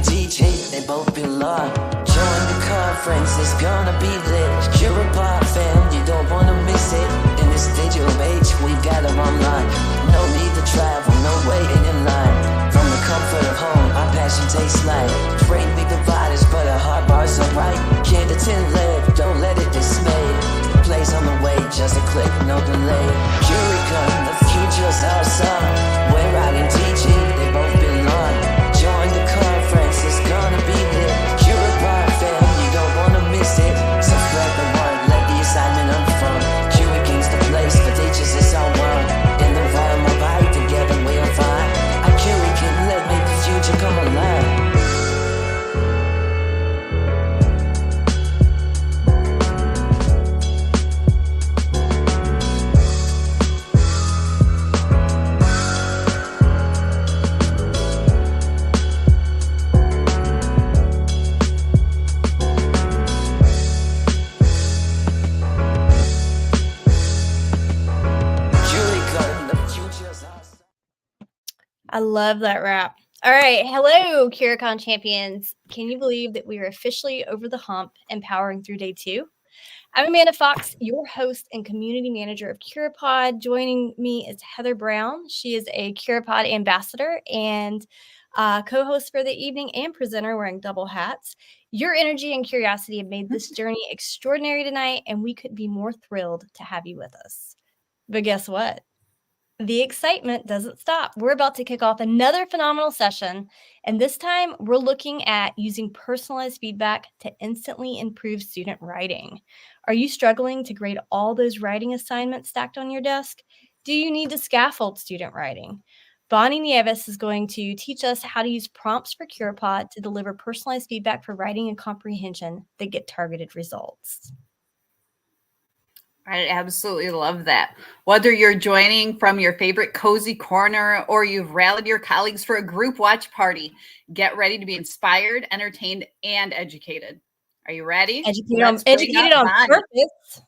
teaching, they both belong. Join the conference, it's gonna be lit. Curipod fam, you don't wanna miss it. In this digital age, we've got them online. No need to travel, no waiting in line. From the comfort of home, our passion tastes like. Afraid we divide us, but our heart bars are right. Can't attend live, don't let it dismay. Plays on the way, just a click, no delay. Curicon, the future's awesome. We're writing, teaching, they both belong. Join the conference, it's gonna be lit. Curipod fam, you don't wanna miss it. So spread the word, let the assignment unfold. Curicon's the place for teachers, it's all one. In the environment, right together, we'll find. Our Curicon, let make the future come alive. I love that rap. All right. Hello, Curicon champions. Can you believe that we are officially over the hump and powering through day 2? I'm Amanda Fox, your host and community manager of Curipod. Joining me is Heather Brown. She is a Curipod ambassador and co-host for the evening and presenter wearing double hats. Your energy and curiosity have made this journey extraordinary tonight, and we could be more thrilled to have you with us. But guess what? The excitement doesn't stop. We're about to kick off another phenomenal session, and this time we're looking at using personalized feedback to instantly improve student writing. Are you struggling to grade all those writing assignments stacked on your desk? Do you need to scaffold student writing? Bonnie Nieves is going to teach us how to use prompts for Curipod to deliver personalized feedback for writing and comprehension that get targeted results. I absolutely love that. Whether you're joining from your favorite cozy corner or you've rallied your colleagues for a group watch party, get ready to be inspired, entertained, and educated. Are you ready? Educated on purpose.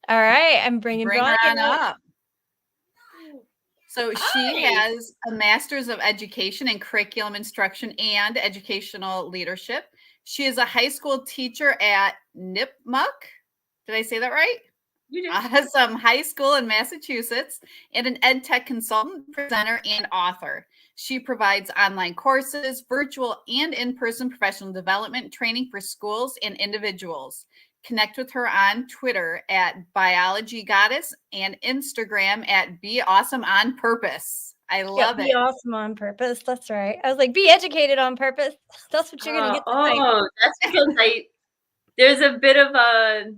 All right, I'm bringing her on up. So she has a master's of education in curriculum instruction and educational leadership. She is a high school teacher at Nipmuc. Did I say that right? You did. Awesome. High school in Massachusetts, and an ed tech consultant, presenter, and author. She provides online courses, virtual and in-person professional development training for schools and individuals. Connect with her on Twitter at Biology Goddess and Instagram at Be Awesome on Purpose. I love it. Be awesome on purpose. That's right. I was like, be educated on purpose. That's what you're going to get tonight. Oh, that's because there's a bit of a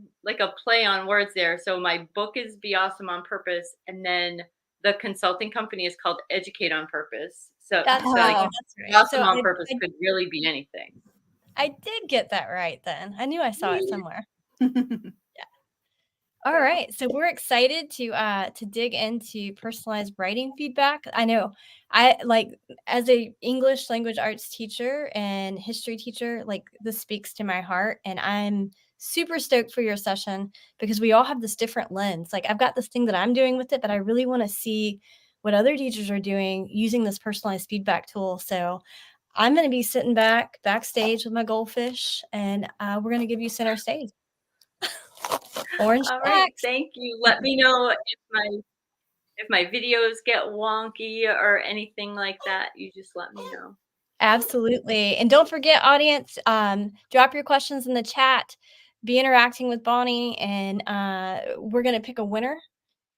play on words there. So my book is Be Awesome on Purpose, and then the consulting company is called Educate on Purpose. So that's right. Awesome on Purpose could really be anything. I did get that right then. I knew I saw it somewhere. Yeah. All right. So we're excited to dig into personalized writing feedback. I know as a English language arts teacher and history teacher, this speaks to my heart, and I'm super stoked for your session because we all have this different lens. I've got this thing that I'm doing with it, but I really want to see what other teachers are doing using this personalized feedback tool. So I'm going to be sitting backstage with my goldfish, and we're going to give you center stage. Orange All right, thank you. Let me know if my videos get wonky or anything like that. You just let me know. Absolutely. And don't forget, audience, drop your questions in the chat. Be interacting with Bonnie, and we're going to pick a winner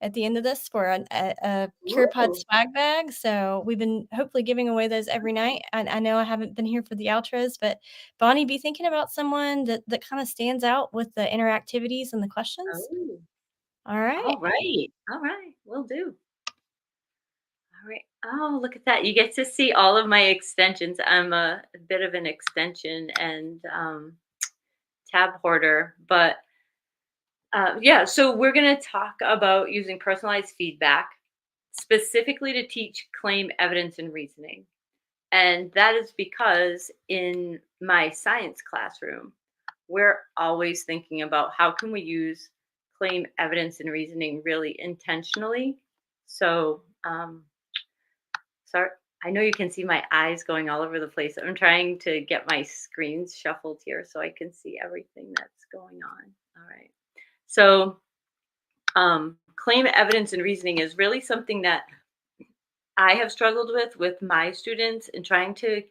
at the end of this for a Curipod swag bag. So we've been hopefully giving away those every night. I know I haven't been here for the outros, but Bonnie, be thinking about someone that kind of stands out with the interactivities and the questions. Oh. All right. All right. Will do. All right. Oh, look at that. You get to see all of my extensions. I'm a bit of an extension and tab hoarder, but so we're going to talk about using personalized feedback specifically to teach claim, evidence, and reasoning. And that is because in my science classroom, we're always thinking about how can we use claim, evidence, and reasoning really intentionally. So, I know you can see my eyes going all over the place. I'm trying to get my screens shuffled here so I can see everything that's going on. All right. So claim evidence and reasoning is really something that I have struggled with my students in trying to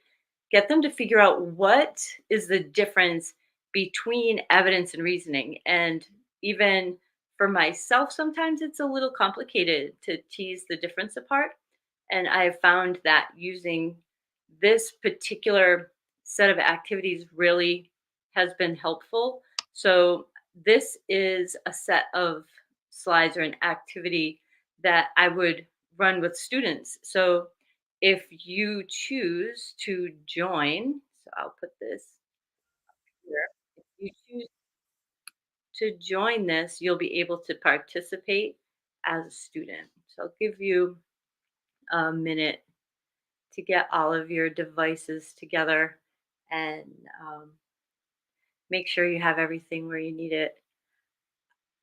get them to figure out what is the difference between evidence and reasoning. And even for myself, sometimes it's a little complicated to tease the difference apart. And I have found that using this particular set of activities really has been helpful. So, this is a set of slides or an activity that I would run with students. So, if you choose to join, so I'll put this here. If you choose to join this, you'll be able to participate as a student. So, I'll give you a minute to get all of your devices together and make sure you have everything where you need it.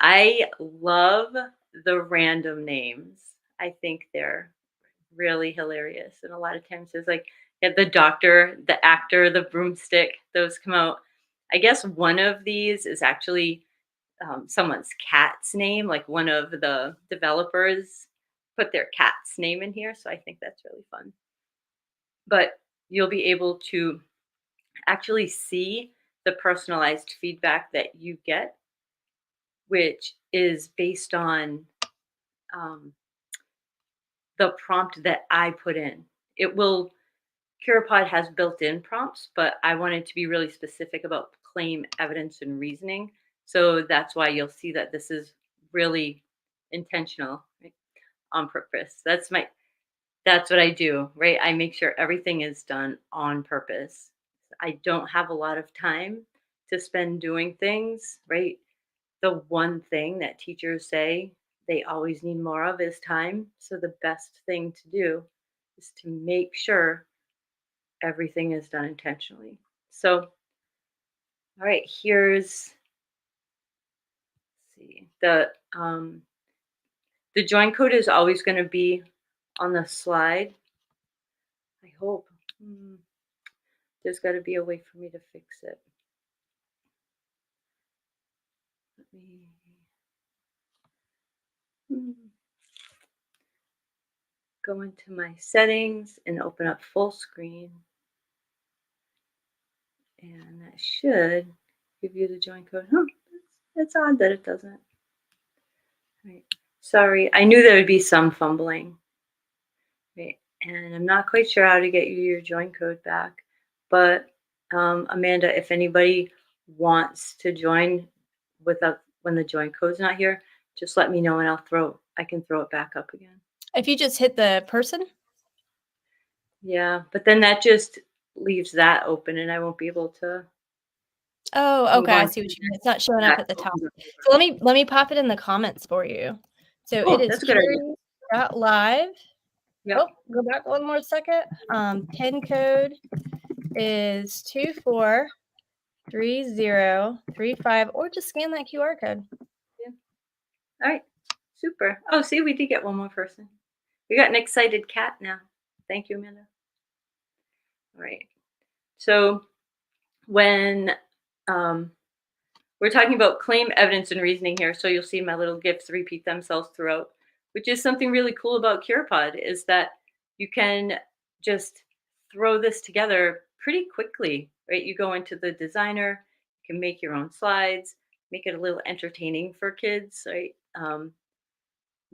I love the random names. I think they're really hilarious. And a lot of times there's like the doctor, the actor, the broomstick, those come out. I guess one of these is actually someone's cat's name, like one of the developers put their cat's name in here. So I think that's really fun. But you'll be able to actually see the personalized feedback that you get, which is based on the prompt that I put in. It will, Curipod has built in prompts, but I wanted to be really specific about claim, evidence, and reasoning. So that's why you'll see that this is really intentional, right, on purpose. That's what I do, right? I make sure everything is done on purpose. I don't have a lot of time to spend doing things, right? The one thing that teachers say they always need more of is time. So the best thing to do is to make sure everything is done intentionally. So, all right, here's let's see the join code is always going to be on the slide. I hope. There's got to be a way for me to fix it. Let me go into my settings and open up full screen. And that should give you the join code. Huh, it's odd that it doesn't. Right. Sorry, I knew there would be some fumbling. Right. And I'm not quite sure how to get you your join code back. But Amanda, if anybody wants to join without when the join code's not here, just let me know and I can throw it back up again. If you just hit the person? Yeah, but then that just leaves that open and I won't be able to. Oh, okay. I see what you mean. It's not showing up at the top. So let me pop it in the comments for you. So it is Curi.live. Yep. Oh, go back one more second. Pin code is 243035, or just scan that QR code. Yeah. All right. Super. Oh, see, we did get one more person. We got an excited cat now. Thank you, Amanda. All right. So when we're talking about claim, evidence, and reasoning here, so you'll see my little GIFs repeat themselves throughout, which is something really cool about Curipod, is that you can just throw this together pretty quickly, right? You go into the designer, you can make your own slides, make it a little entertaining for kids, right?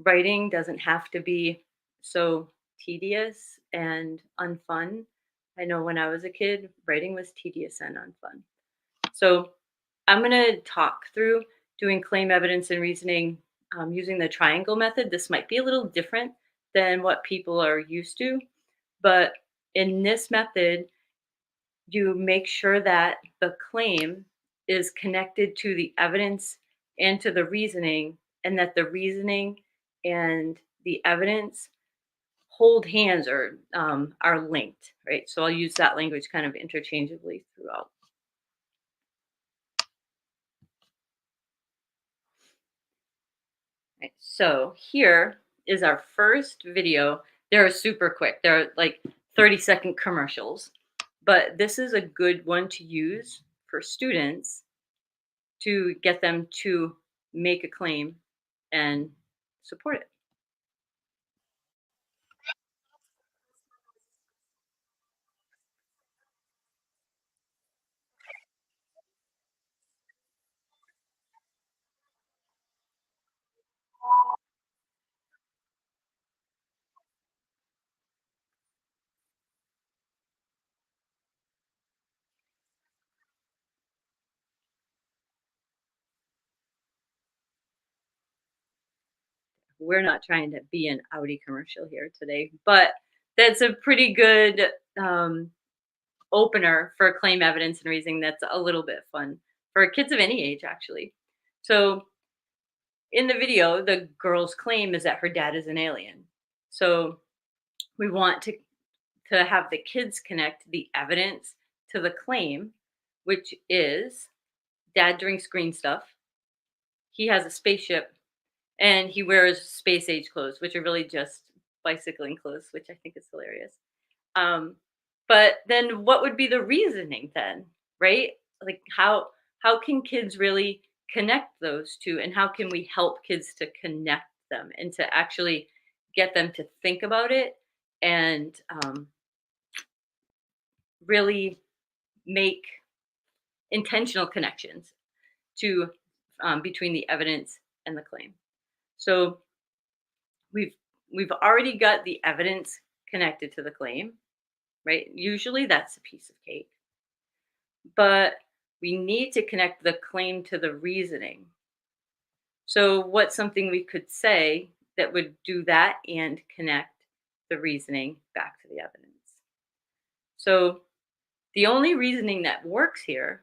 Writing doesn't have to be so tedious and unfun. I know when I was a kid, writing was tedious and unfun. So I'm going to talk through doing claim, evidence, and reasoning using the triangle method. This might be a little different than what people are used to, but in this method, you make sure that the claim is connected to the evidence and to the reasoning, and that the reasoning and the evidence hold hands or are linked, right? So I'll use that language kind of interchangeably throughout. Right, so here is our first video. They're super quick. They're like 30-second commercials. But this is a good one to use for students to get them to make a claim and support it. We're not trying to be an Audi commercial here today, but that's a pretty good opener for claim evidence and reasoning that's a little bit fun for kids of any age, actually. So in the video, the girl's claim is that her dad is an alien. So we want to have the kids connect the evidence to the claim, which is dad drinks green stuff. He has a spaceship and he wears space age clothes, which are really just bicycling clothes, which I think is hilarious. But then what would be the reasoning then, right? Like how can kids really connect those two, and how can we help kids to connect them and to actually get them to think about it and really make intentional connections to between the evidence and the claim. So we've already got the evidence connected to the claim, right? Usually that's a piece of cake. But we need to connect the claim to the reasoning. So what's something we could say that would do that and connect the reasoning back to the evidence? So the only reasoning that works here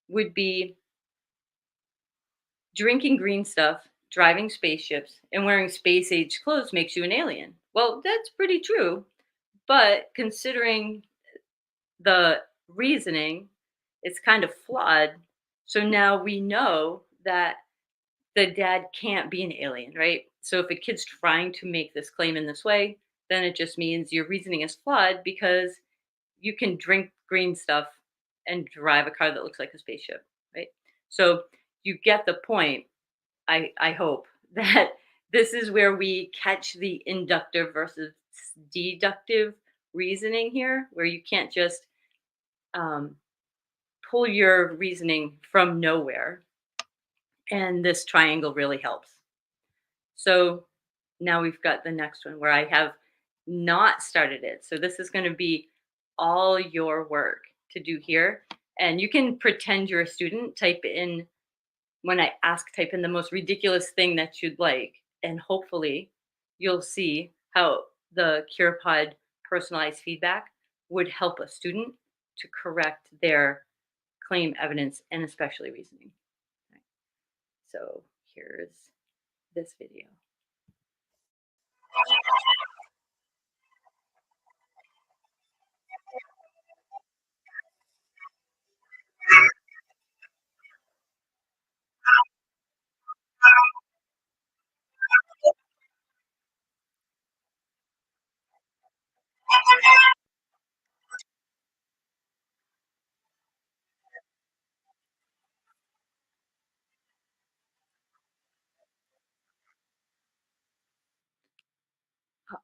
would be drinking green stuff, driving spaceships, and wearing space age clothes makes you an alien. Well, that's pretty true. But considering the reasoning, it's kind of flawed. So now we know that the dad can't be an alien, right? So if a kid's trying to make this claim in this way, then it just means your reasoning is flawed because you can drink green stuff and drive a car that looks like a spaceship, right? So you get the point, I hope, that this is where we catch the inductive versus deductive reasoning here, where you can't just pull your reasoning from nowhere. And this triangle really helps. So now we've got the next one where I have not started it. So this is going to be all your work to do here. And you can pretend you're a student, type in, when I ask, type in the most ridiculous thing that you'd like. And hopefully you'll see how the Curipod personalized feedback would help a student to correct their claim evidence and especially reasoning. So here's this video.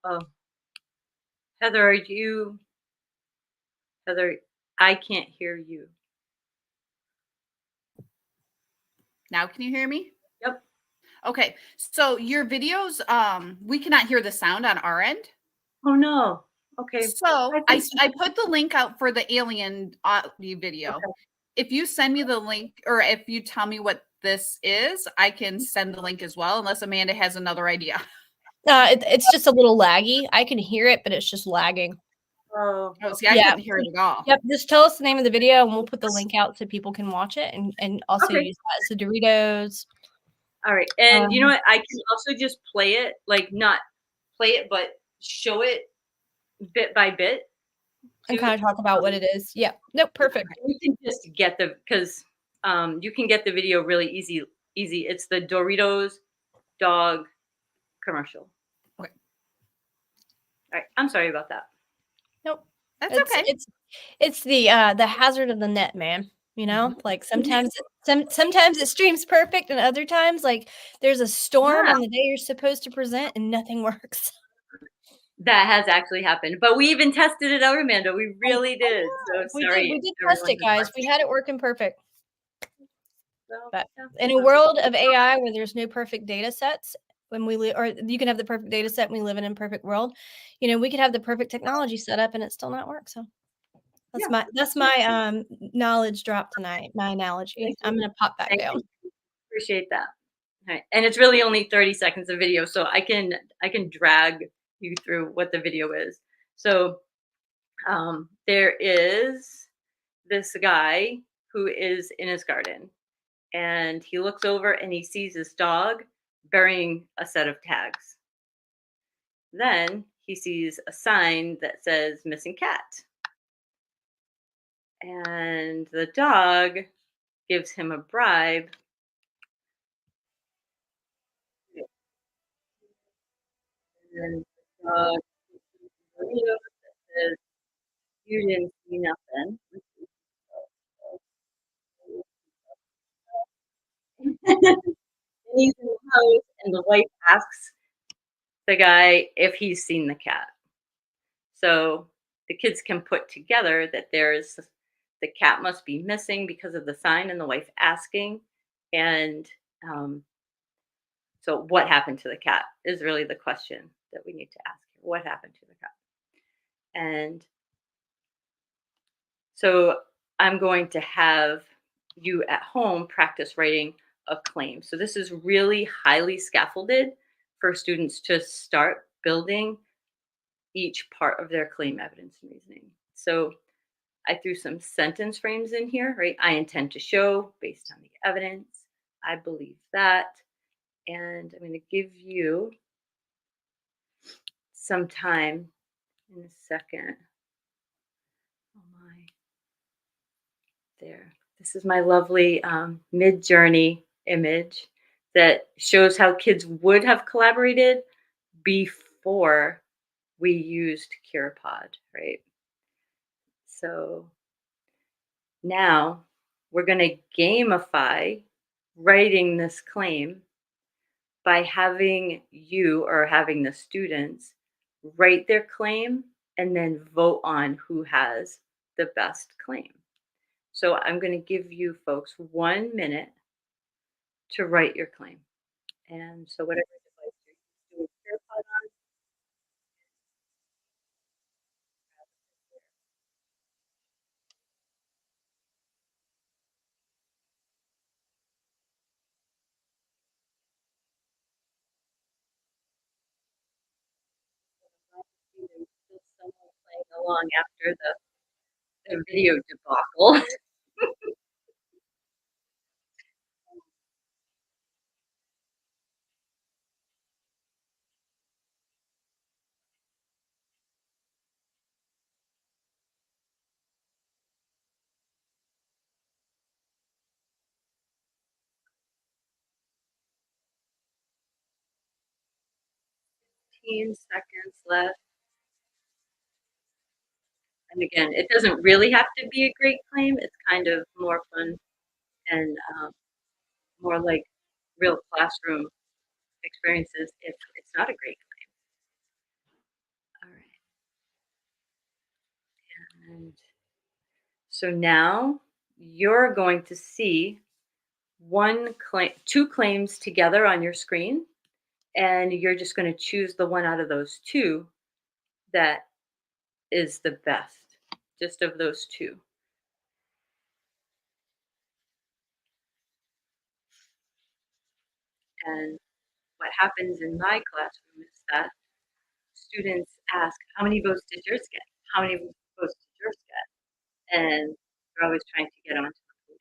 Oh, Heather, Heather, I can't hear you. Now can you hear me? Yep. Okay. So your videos, we cannot hear the sound on our end. Oh no. Okay. So I put the link out for the alien audio video. Okay. If you send me the link, or if you tell me what this is, I can send the link as well, unless Amanda has another idea. It's just a little laggy. I can hear it, but it's just lagging. Oh, Oh, see, I Yeah. couldn't hear it at all. Yep. Just tell us the name of the video and we'll put the link out so people can watch it and also Okay. use that. So Doritos. all right. And you know what? I can also just play it, like not play it, but show it bit by bit. And kind of talk about what it is. Yeah. Nope. Perfect. You can just get because you can get the video really easy. It's the Doritos dog commercial. Okay. All right. I'm sorry about that. Nope. That's It's okay. it's the hazard of the net, man. You know, like sometimes it streams perfect, and other times, like there's a storm Yeah, on the day you're supposed to present, and nothing works. that has actually happened. But we even tested it out, Amanda. We really I did. So know. We sorry, did test everyone it, has guys. We watched. had it working perfect. So But yeah, in a world of AI where there's no perfect data sets, when or you can have the perfect data set when we live in an imperfect world, we could have the perfect technology set up and it still not work. So yeah. that's my knowledge drop tonight. My analogy. Thank I'm you. gonna pop back Thank down. you. Appreciate that. Right. And it's really only 30 seconds of video, so I can drag you through what the video is. So there is this guy who is in his garden, and he looks over and he sees his dog burying a set of tags. Then he sees a sign that says missing cat. And the dog gives him a bribe. And the dog gives him a video that says, "You didn't see nothing." And he's in the house, and the wife asks the guy if he's seen the cat. So the kids can put together that the cat must be missing because of the sign and the wife asking. And um, so, what happened to the cat is really the question that we need to ask. What happened to the cat? And so, I'm going to have you at home practice writing a claim. So, this is really highly scaffolded for students to start building each part of their claim evidence and reasoning. So, I threw some sentence frames in here, right? I intend to show based on the evidence. I believe that. And I'm going to give you some time in a second. Oh my, there. This is my lovely mid journey image that shows how kids would have collaborated before we used Curipod, right? So now we're going to gamify writing this claim by having you or having the students write their claim and then vote on who has the best claim. So I'm going to give you folks 1 minute to write your claim. And so whatever device you're doing CarePod on, 'cause there's still someone playing along after the video debacle. 15 seconds left. And again, it doesn't really have to be a great claim. It's kind of more fun and more like real classroom experiences if it's not a great claim. All right. And so now you're going to see two claims together on your screen, and you're just going to choose the one out of those two that is the best, just of those two. And what happens in my classroom is that students ask, "How many votes did yours get? How many votes did yours get?" And they're always trying to get onto the podium.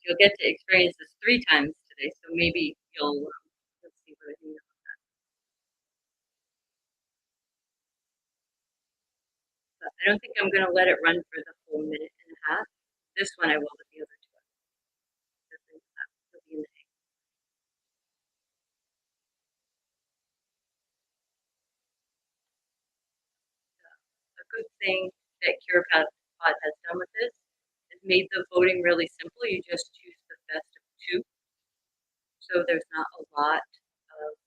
You'll get to experience this 3 times today, so maybe let's see what I think. I don't think I'm gonna let it run for the full minute and a half. This one I will, but the other 2 I won't. They'll be in the good thing that Curipod has done with this is made the voting really simple. You just choose the best of two. So there's not a lot of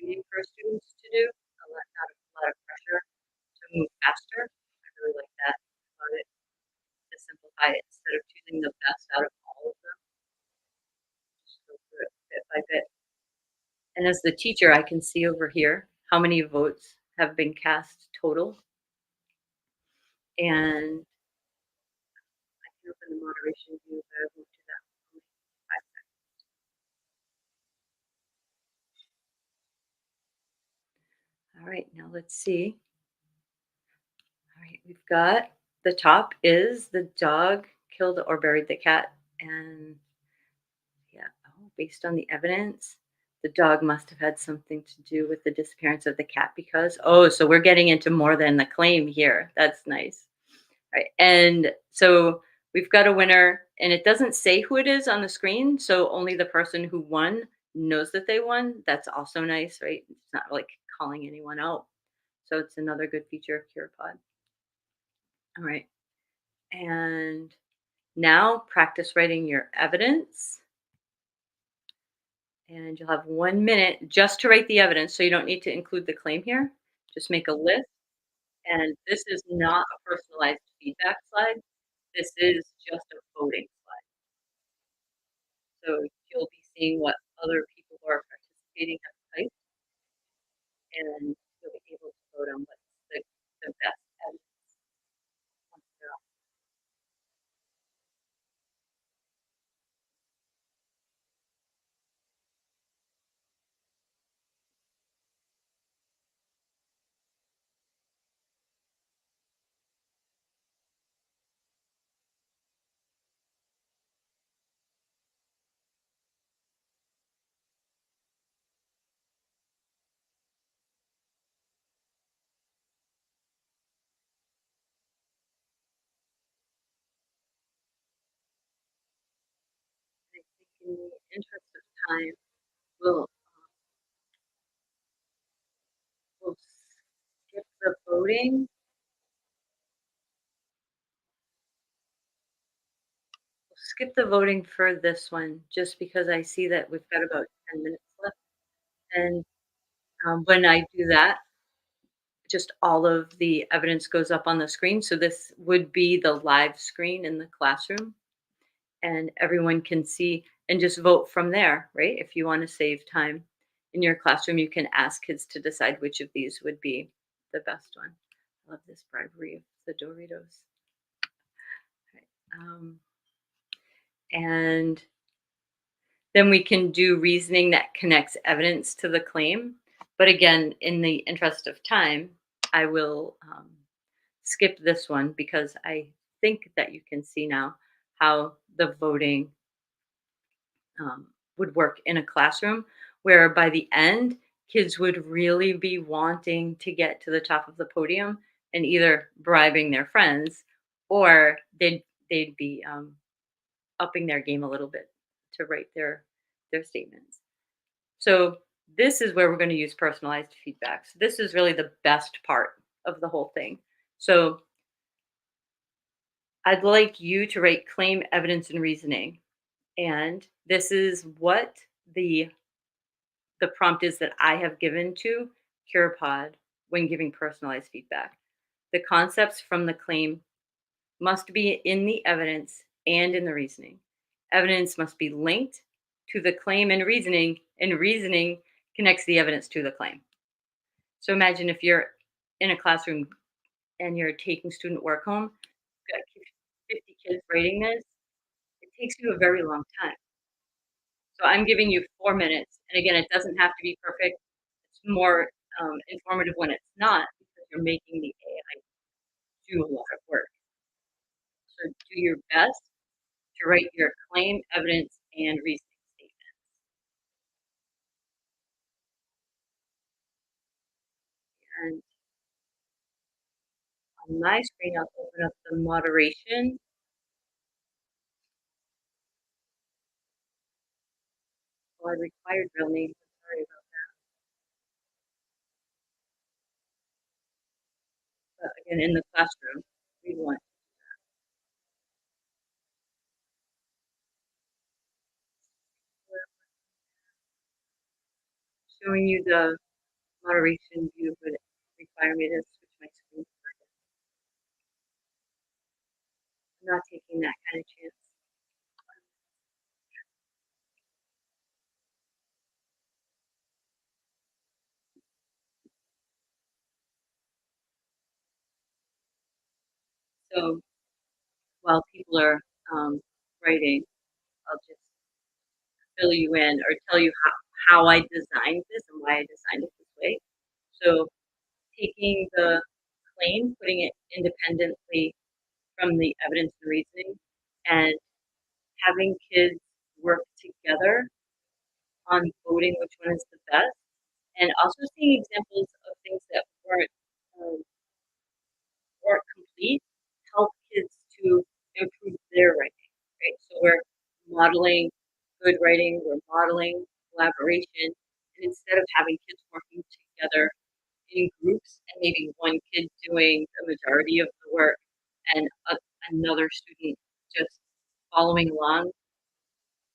reading for students to do, not a lot of pressure to move faster. I really like that about it, to simplify it instead of choosing the best out of all of them. Just go through it bit by bit. And as the teacher, I can see over here how many votes have been cast total. And I can open the moderation view, but I won't do that. For 5 seconds. All right, now let's see. All right, we've got the top is the dog killed or buried the cat. And yeah, based on the evidence, the dog must have had something to do with the disappearance of the cat because, so we're getting into more than the claim here. That's nice. All right, and so we've got a winner, and it doesn't say who it is on the screen, so only the person who won knows that they won. That's also nice, right? It's not like calling anyone out. So it's another good feature of Curipod. All right. And now practice writing your evidence. And you'll have 1 minute just to write the evidence. So you don't need to include the claim here. Just make a list. And this is not a personalized feedback slide. This is just a voting slide. So you'll be seeing what other people who are participating have typed. And you'll be able to vote on what's the best evidence. I think in the interest of time, we'll skip the voting. We'll skip the voting for this one, just because I see that we've got about 10 minutes left. And when I do that, just all of the evidence goes up on the screen. So this would be the live screen in the classroom, and everyone can see and just vote from there, right? If you want to save time in your classroom, you can ask kids to decide which of these would be the best one. I love this bribery of the Doritos. Right. And then we can do reasoning that connects evidence to the claim. But again, in the interest of time, I will skip this one because I think that you can see now how the voting would work in a classroom, where by the end, kids would really be wanting to get to the top of the podium and either bribing their friends, or they'd be upping their game a little bit to write their statements. So this is where we're going to use personalized feedback. So this is really the best part of the whole thing. So I'd like you to write claim, evidence, and reasoning. And this is what the prompt is that I have given to Curipod when giving personalized feedback. The concepts from the claim must be in the evidence and in the reasoning. Evidence must be linked to the claim and reasoning connects the evidence to the claim. So imagine if you're in a classroom and you're taking student work home, you've got 50 kids writing this, it takes you a very long time. So I'm giving you 4 minutes. And again, it doesn't have to be perfect. It's more informative when it's not, because you're making the AI do a lot of work. So do your best to write your claim, evidence, and reasoning statements. And on my screen, I'll open up the moderation. Oh, I required real names. I'm sorry about that. But again, in the classroom, we want showing you the moderation view, but it require me to switch my screen. I'm not taking that kind of chance. So while people are writing, I'll just fill you in or tell you how I designed this and why I designed it this way. So taking the claim, putting it independently from the evidence and reasoning, and having kids work together on voting which one is the best, and also seeing examples of things that um, weren't complete, help kids to improve their writing, right? So we're modeling good writing, we're modeling collaboration, and instead of having kids working together in groups and maybe one kid doing the majority of the work and another student just following along,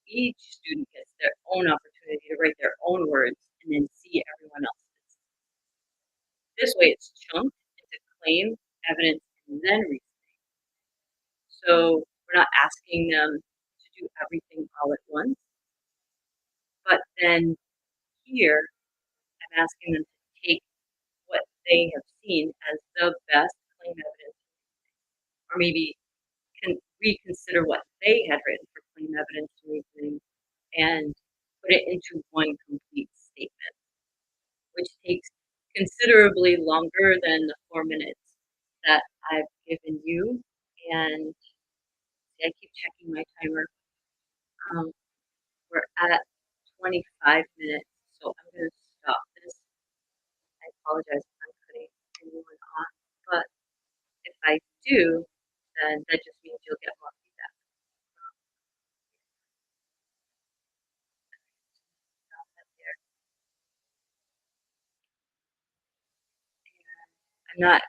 each student gets their own opportunity to write their own words and then see everyone else's. This way it's chunked into claim, evidence, and then reasoning. So we're not asking them to do everything all at once, but then here I'm asking them to take what they have seen as the best claim evidence, or maybe can reconsider what they had written for claim evidence and reasoning and put it into one complete statement, which takes considerably longer than the 4 minutes that I've given you. And I keep checking my timer. We're at 25 minutes, so I'm going to stop this. I apologize if I'm cutting anyone off, but if I do, then that just means you'll get more feedback. Stop that there. I'm not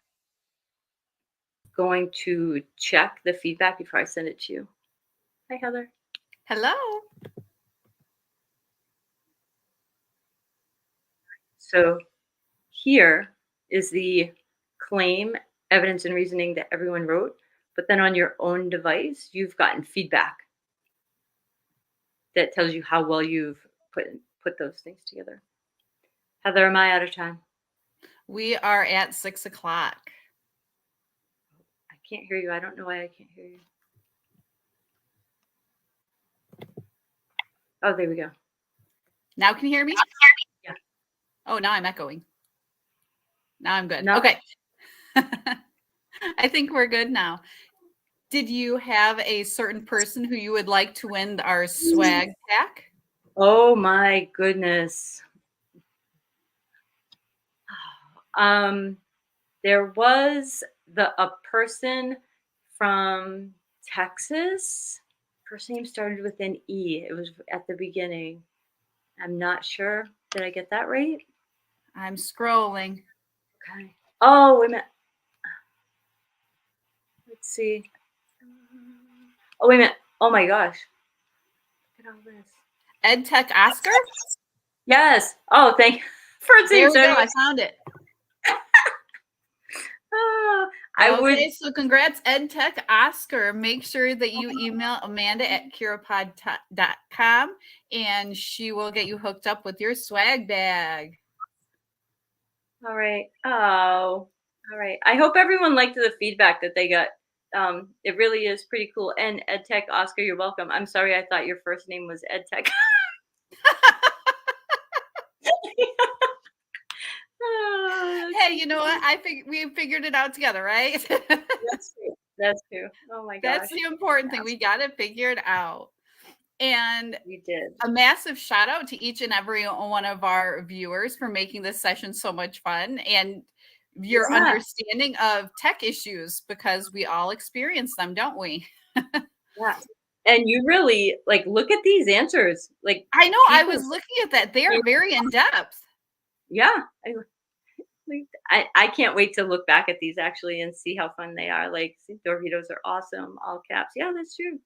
going to check the feedback before I send it to you. Hi, Heather. Hello. So here is the claim, evidence, and reasoning that everyone wrote, but then on your own device, you've gotten feedback that tells you how well you've put those things together. Heather, am I out of time? We are at 6 o'clock. I can't hear you. I don't know why I can't hear you. Oh, there we go. Now can you hear me? Yeah. Oh, now I'm echoing. Now I'm good. No. Okay. I think we're good now. Did you have a certain person who you would like to win our swag pack? Oh my goodness. There was a person from Texas. First name started with an E. It was at the beginning. I'm not sure. Did I get that right? I'm scrolling. Okay. Oh, wait a minute. Let's see. Oh, wait a minute. Oh my gosh. Look at all this. EdTech Oscar? Yes. Oh, thank you. First There name we go. started I with found it. I So congrats, EdTech Oscar. Make sure that you email Amanda at curipod.com and she will get you hooked up with your swag bag. All right. Oh, all right. I hope everyone liked the feedback that they got. It really is pretty cool. And EdTech Oscar, you're welcome. I'm sorry, I thought your first name was EdTech. Hey, you know what? We figured it out together, right? That's true. That's true. Oh my gosh. That's the important thing. We got it figured out. And we did. A massive shout out to each and every one of our viewers for making this session so much fun and your understanding of tech issues, because we all experience them, don't we? Yeah. And you really look at these answers. I know, I was looking at that. They are very in depth. Yeah. I can't wait to look back at these actually and see how fun they are. Like, Doritos are awesome, all caps. Yeah, that's true.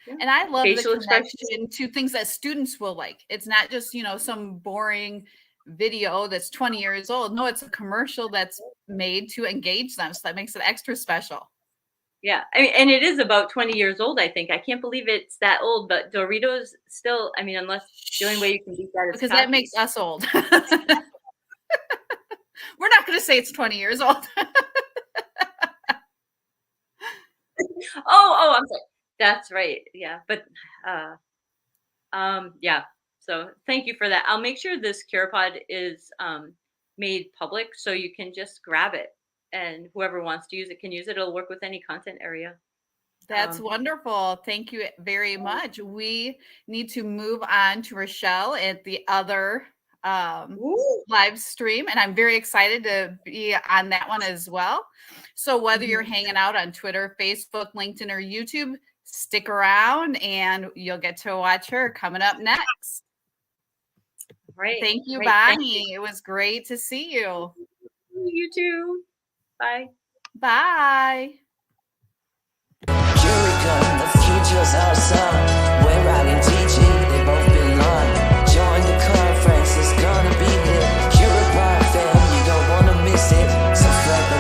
Yeah. And I love Facial the expressions. connection to things that students will like. It's not just, some boring video that's 20 years old. No, it's a commercial that's made to engage them. So that makes it extra special. Yeah, I mean, and it is about 20 years old, I think. I can't believe it's that old, but Doritos still, I mean, unless the only way you can beat that is because that makes us old. We're not going to say it's 20 years old. Oh, I'm sorry. That's right. Yeah, but yeah. So thank you for that. I'll make sure this Curipod is made public so you can just grab it, and whoever wants to use it can use it. It'll work with any content area. That's wonderful. Thank you very much. We need to move on to Rochelle at the other live stream, and I'm very excited to be on that one as well. So whether you're hanging out on Twitter, Facebook, LinkedIn, or YouTube, stick around and you'll get to watch her coming up next. Right. Thank you, Great. Bonnie. Thank you. It was great to see you. You too. Bye. Bye. Curicon, the future's awesome. We're riding